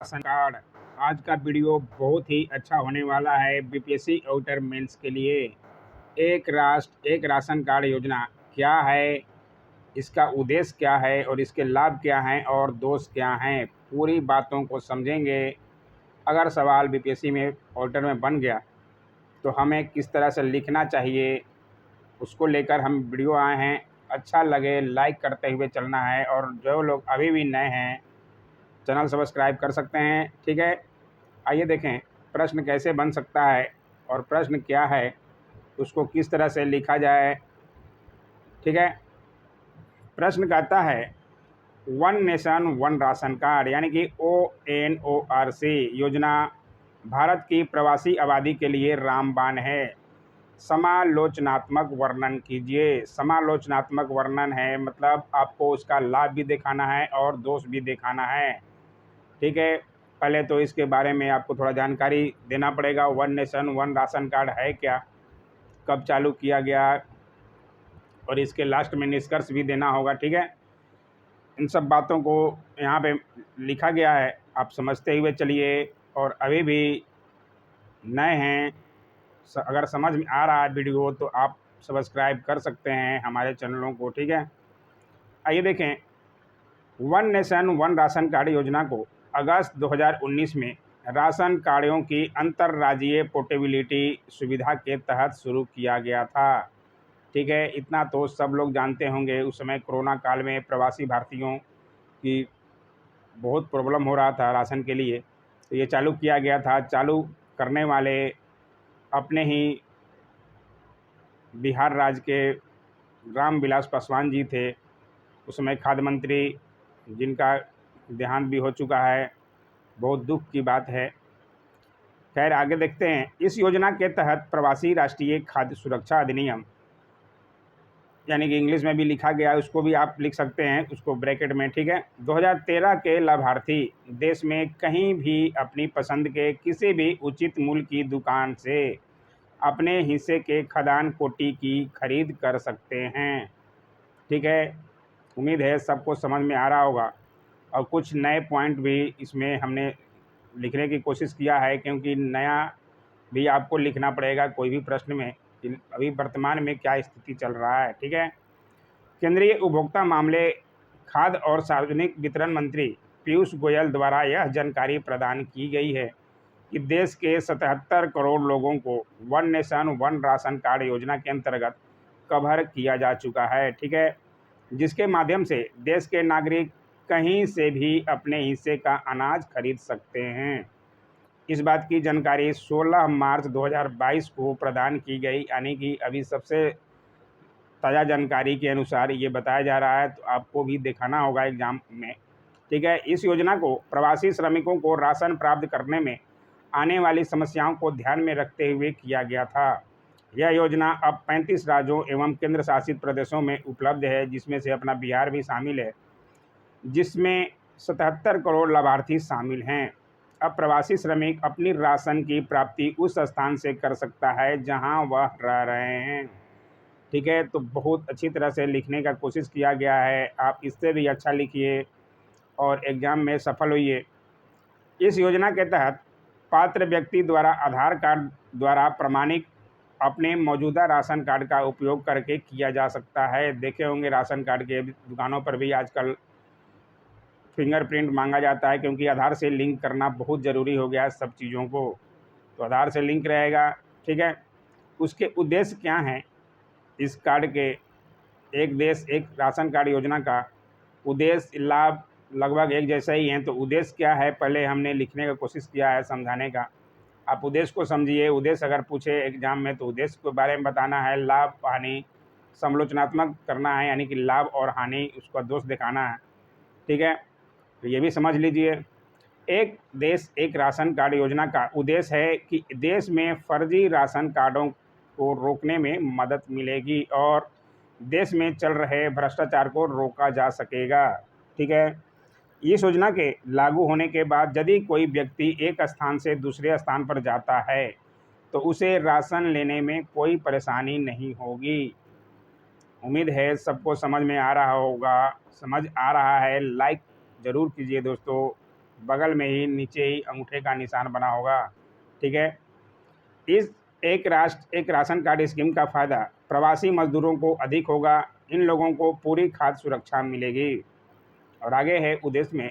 Ration card. आज का video बहुत ही अच्छा होने वाला है बीपीएससी आउटर मेंस के लिए। एक राष्ट्र एक राशन कार्ड योजना क्या है, इसका उद्देश्य क्या है और इसके लाभ क्या हैं और दोष क्या हैं, पूरी बातों को समझेंगे। अगर सवाल बीपीएससी में आउटर में बन गया तो हमें किस तरह से लिखना चाहिए, उसको लेकर हम वीडियो आए हैं। अच्छा लगे लाइक करते हुए चलना है, और जो लोग अभी भी नए हैं चैनल सब्सक्राइब कर सकते हैं। ठीक है, आइए देखें प्रश्न कैसे बन सकता है और प्रश्न क्या है, उसको किस तरह से लिखा जाए। ठीक है, प्रश्न कहता है one nation one ration card यानी कि ONORC योजना भारत की प्रवासी आबादी के लिए रामबाण है। समालोचनात्मक वर्णन कीजिए। समालोचनात्मक वर्णन है मतलब आपको उसका लाभ भी दिखाना है और दोष भी दिखाना है। ठीक है, पहले तो इसके बारे में आपको थोड़ा जानकारी देना पड़ेगा। One nation one ration card है क्या, कब चालू किया गया, और इसके लास्ट में निष्कर्ष भी देना होगा। ठीक है, इन सब बातों को यहाँ पे लिखा गया है, आप समझते हुए चलिए। और अभी भी नए हैं, अगर समझ में आ रहा है वीडियो तो आप सब्सक्राइब कर सकते हैं हमारे चैनलों को। ठीक है, आइए देखें। One nation one ration card योजना को अगस्त 2019 में राशन कार्डों की अंतर्राज्यीय पोर्टेबिलिटी सुविधा के तहत शुरू किया गया था। ठीक है, इतना तो सब लोग जानते होंगे। उस समय कोरोना काल में प्रवासी भारतीयों की बहुत प्रॉब्लम हो रहा था राशन के लिए, तो ये चालू किया गया था। चालू करने वाले अपने ही बिहार राज्य के रामविलास पासवान जी थे, उस समय खाद्य मंत्री, जिनका देहांत भी हो चुका है। बहुत दुख की बात है। खैर आगे देखते हैं। इस योजना के तहत प्रवासी राष्ट्रीय खाद्य सुरक्षा अधिनियम, यानी कि इंग्लिश में भी लिखा गया है, उसको भी आप लिख सकते हैं उसको ब्रैकेट में। ठीक है, 2013 के लाभार्थी देश में कहीं भी अपनी पसंद के किसी भी उचित मूल्य की दुकान से अपने हिस्से के खाद्यान्न कोटि की खरीद कर सकते हैं। ठीक है, उम्मीद है सबको समझ में आ रहा होगा। और कुछ नए पॉइंट भी इसमें हमने लिखने की कोशिश किया है, क्योंकि नया भी आपको लिखना पड़ेगा कोई भी प्रश्न में कि अभी वर्तमान में क्या स्थिति चल रहा है। ठीक है, केंद्रीय उपभोक्ता मामले, खाद्य और सार्वजनिक वितरण मंत्री पीयूष गोयल द्वारा यह जानकारी प्रदान की गई है कि देश के 77 करोड़ लोगों को one nation one ration card योजना के अंतर्गत कवर किया जा चुका है। ठीक है, जिसके माध्यम से देश के नागरिक कहीं से भी अपने हिस्से का अनाज खरीद सकते हैं। इस बात की जानकारी 16 मार्च 2022 को प्रदान की गई, यानी कि अभी सबसे ताज़ा जानकारी के अनुसार ये बताया जा रहा है, तो आपको भी दिखाना होगा एग्ज़ाम में। ठीक है, इस योजना को प्रवासी श्रमिकों को राशन प्राप्त करने में आने वाली समस्याओं को ध्यान में रखते हुए किया गया था। यह योजना अब 35 राज्यों एवं केंद्र शासित प्रदेशों में उपलब्ध है, जिसमें से अपना बिहार भी शामिल है, जिसमें 77 करोड़ लाभार्थी शामिल हैं। अब प्रवासी श्रमिक अपनी राशन की प्राप्ति उस स्थान से कर सकता है जहां वह रह रहे हैं। ठीक है, तो बहुत अच्छी तरह से लिखने का कोशिश किया गया है, आप इससे भी अच्छा लिखिए और एग्ज़ाम में सफल होइए। इस योजना के तहत पात्र व्यक्ति द्वारा आधार कार्ड द्वारा प्रमाणित अपने मौजूदा राशन कार्ड का उपयोग करके किया जा सकता है। देखे होंगे राशन कार्ड के दुकानों पर भी आजकल फिंगरप्रिंट मांगा जाता है, क्योंकि आधार से लिंक करना बहुत ज़रूरी हो गया है सब चीज़ों को, तो आधार से लिंक रहेगा। ठीक है, उसके उद्देश्य क्या हैं इस कार्ड के, एक देश एक राशन कार्ड योजना का उद्देश्य लाभ लगभग एक जैसा ही है। तो उद्देश्य क्या है पहले हमने लिखने का कोशिश किया है समझाने का। आप उद्देश्य को समझिए। उद्देश्य अगर पूछे एग्जाम में तो उद्देश्य के बारे में बताना है, लाभ हानि समालोचनात्मक करना है, यानी कि लाभ और हानि उसका दोष दिखाना है। ठीक है, तो ये भी समझ लीजिए। एक देश एक राशन कार्ड योजना का उद्देश्य है कि देश में फर्जी राशन कार्डों को रोकने में मदद मिलेगी और देश में चल रहे भ्रष्टाचार को रोका जा सकेगा। ठीक है, इस योजना के लागू होने के बाद यदि कोई व्यक्ति एक स्थान से दूसरे स्थान पर जाता है तो उसे राशन लेने में कोई परेशानी नहीं होगी। उम्मीद है सबको समझ में आ रहा होगा। समझ आ रहा है लाइक ज़रूर कीजिए दोस्तों। बगल में ही नीचे ही अंगूठे का निशान बना होगा। ठीक है, इस एक राष्ट्र एक राशन कार्ड स्कीम का फ़ायदा प्रवासी मजदूरों को अधिक होगा। इन लोगों को पूरी खाद्य सुरक्षा मिलेगी। और आगे है उद्देश्य में,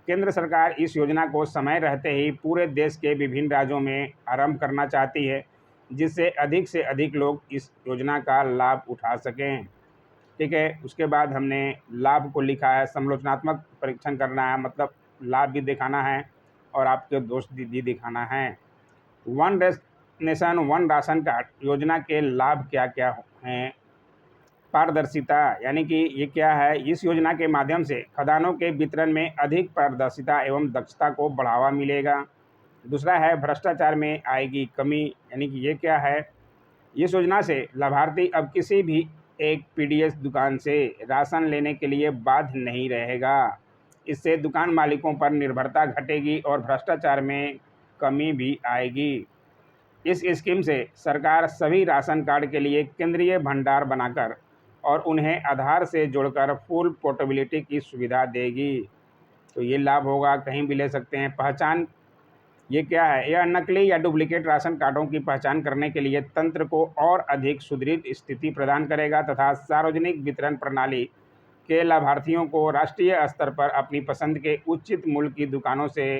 केंद्र सरकार इस योजना को समय रहते ही पूरे देश के विभिन्न राज्यों में आरंभ करना चाहती है, जिससे अधिक से अधिक लोग इस योजना का लाभ उठा सकें। ठीक है, उसके बाद हमने लाभ को लिखा है, समालोचनात्मक परीक्षण करना है, मतलब लाभ भी दिखाना है और आपके दोष भी दिखाना है। One nation one ration card योजना के लाभ क्या क्या हैं? पारदर्शिता, यानी कि ये क्या है, इस योजना के माध्यम से खदानों के वितरण में अधिक पारदर्शिता एवं दक्षता को बढ़ावा मिलेगा। दूसरा है भ्रष्टाचार में आएगी कमी, यानी कि ये क्या है, इस योजना से लाभार्थी अब किसी भी एक पीडीएस दुकान से राशन लेने के लिए बाध्य नहीं रहेगा। इससे दुकान मालिकों पर निर्भरता घटेगी और भ्रष्टाचार में कमी भी आएगी। इस स्कीम से सरकार सभी राशन कार्ड के लिए केंद्रीय भंडार बनाकर और उन्हें आधार से जोड़कर फुल पोर्टेबिलिटी की सुविधा देगी। तो ये लाभ होगा, कहीं भी ले सकते हैं। पहचान, ये क्या है, यह नकली या डुप्लीकेट राशन कार्डों की पहचान करने के लिए तंत्र को और अधिक सुदृढ़ स्थिति प्रदान करेगा तथा सार्वजनिक वितरण प्रणाली के लाभार्थियों को राष्ट्रीय स्तर पर अपनी पसंद के उचित मूल्य की दुकानों से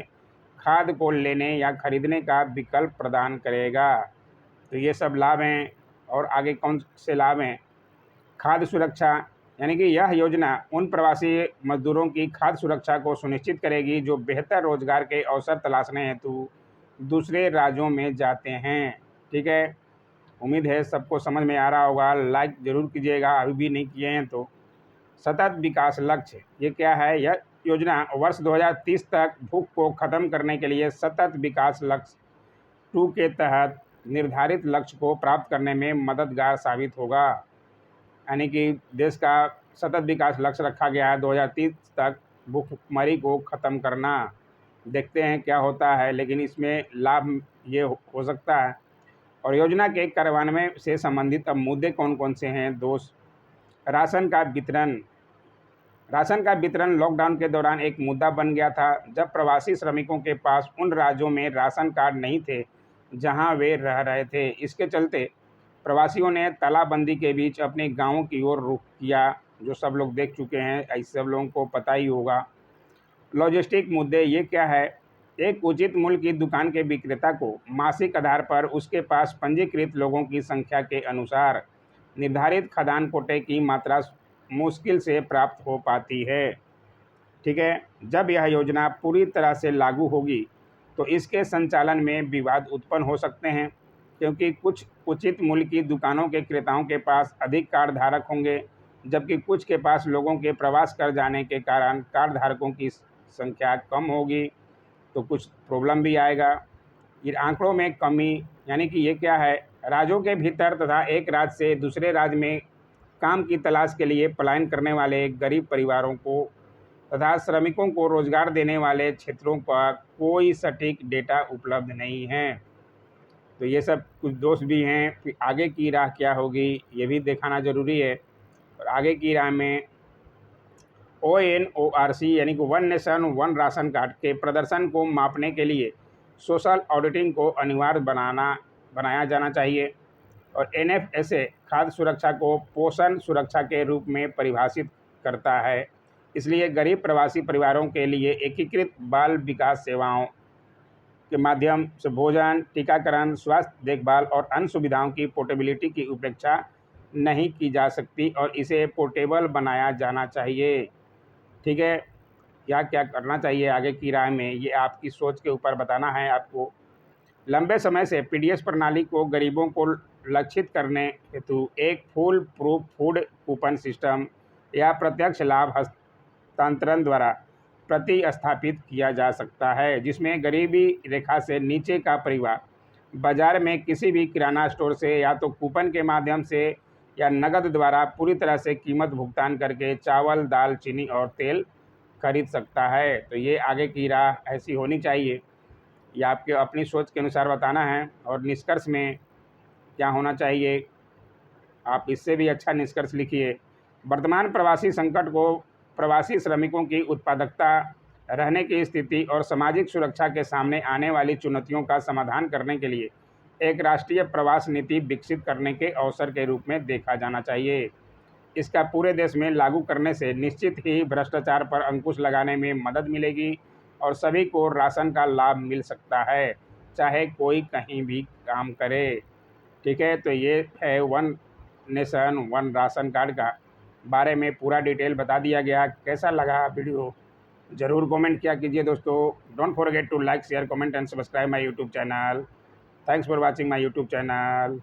खाद को लेने या खरीदने का विकल्प प्रदान करेगा। तो ये सब लाभ हैं। और आगे कौन से लाभ हैं? खाद्य सुरक्षा, यानी कि यह योजना उन प्रवासी मजदूरों की खाद्य सुरक्षा को सुनिश्चित करेगी जो बेहतर रोजगार के अवसर तलाशने हेतु दूसरे राज्यों में जाते हैं। ठीक है, उम्मीद है सबको समझ में आ रहा होगा। लाइक ज़रूर कीजिएगा, अभी भी नहीं किए हैं तो। सतत विकास लक्ष्य, ये क्या है, यह योजना वर्ष 2030 तक भूख को खत्म करने के लिए सतत विकास लक्ष्य 2 के तहत निर्धारित लक्ष्य को प्राप्त करने में मददगार साबित होगा। यानी कि देश का सतत विकास लक्ष्य रखा गया है 2030 तक भूखमरी को ख़त्म करना। देखते हैं क्या होता है, लेकिन इसमें लाभ ये हो सकता है। और योजना के कार्यान्वयन से संबंधित अब मुद्दे कौन कौन से हैं? दोस्त, राशन का वितरण लॉकडाउन के दौरान एक मुद्दा बन गया था, जब प्रवासी श्रमिकों के पास उन राज्यों में राशन कार्ड नहीं थे जहां वे रह रहे थे। इसके चलते प्रवासियों ने तालाबंदी के बीच अपने गांवों की ओर रुख किया, जो सब लोग देख चुके हैं, ऐसे सब लोगों को पता ही होगा। लॉजिस्टिक मुद्दे, ये क्या है, एक उचित मूल्य की दुकान के विक्रेता को मासिक आधार पर उसके पास पंजीकृत लोगों की संख्या के अनुसार निर्धारित खाद्यान्न कोटे की मात्रा मुश्किल से प्राप्त हो पाती है। ठीक है, जब यह योजना पूरी तरह से लागू होगी तो इसके संचालन में विवाद उत्पन्न हो सकते हैं, क्योंकि कुछ उचित मूल्य की दुकानों के क्रेताओं के पास अधिक कार्ड धारक होंगे, जबकि कुछ के पास लोगों के प्रवास कर जाने के कारण कार्ड धारकों की संख्या कम होगी, तो कुछ प्रॉब्लम भी आएगा। ये आंकड़ों में कमी, यानी कि ये क्या है, राज्यों के भीतर तथा एक राज्य से दूसरे राज्य में काम की तलाश के लिए पलायन करने वाले गरीब परिवारों को तथा श्रमिकों को रोजगार देने वाले क्षेत्रों का कोई सटीक डेटा उपलब्ध नहीं है। तो ये सब कुछ दोष भी हैं। फिर आगे की राह क्या होगी ये भी दिखाना ज़रूरी है। और आगे की राह में ONORC यानी कि one nation one ration card के प्रदर्शन को मापने के लिए सोशल ऑडिटिंग को अनिवार्य बनाया जाना चाहिए। और NFSA खाद्य सुरक्षा को पोषण सुरक्षा के रूप में परिभाषित करता है। इसलिए गरीब प्रवासी परिवारों के लिए एकीकृत बाल विकास सेवाओं के माध्यम से भोजन, टीकाकरण, स्वास्थ्य देखभाल और अन्य सुविधाओं की पोर्टेबिलिटी की उपेक्षा नहीं की जा सकती और इसे पोर्टेबल बनाया जाना चाहिए। ठीक है, क्या क्या करना चाहिए आगे की राह में, ये आपकी सोच के ऊपर बताना है आपको। लंबे समय से पीडीएस प्रणाली को गरीबों को लक्षित करने हेतु एक full proof food coupon system या प्रत्यक्ष लाभ हस्तांतरण द्वारा प्रतिस्थापित किया जा सकता है, जिसमें गरीबी रेखा से नीचे का परिवार बाजार में किसी भी किराना स्टोर से या तो कूपन के माध्यम से या नकद द्वारा पूरी तरह से कीमत भुगतान करके चावल, दाल, चीनी और तेल खरीद सकता है। तो ये आगे की राह ऐसी होनी चाहिए। ये आपके अपनी सोच के अनुसार बताना है। और निष्कर्ष में क्या होना चाहिए, आप इससे भी अच्छा निष्कर्ष लिखिए। वर्तमान प्रवासी संकट को प्रवासी श्रमिकों की उत्पादकता रहने की स्थिति और सामाजिक सुरक्षा के सामने आने वाली चुनौतियों का समाधान करने के लिए एक राष्ट्रीय प्रवास नीति विकसित करने के अवसर के रूप में देखा जाना चाहिए। इसका पूरे देश में लागू करने से निश्चित ही भ्रष्टाचार पर अंकुश लगाने में मदद मिलेगी और सभी को राशन का लाभ मिल सकता है, चाहे कोई कहीं भी काम करे। ठीक है, तो ये है one nation one ration card का बारे में पूरा डिटेल बता दिया गया। कैसा लगा वीडियो ज़रूर कमेंट किया कीजिए दोस्तों। Don't forget to like share comment and subscribe my YouTube channel. Thanks for watching my YouTube channel.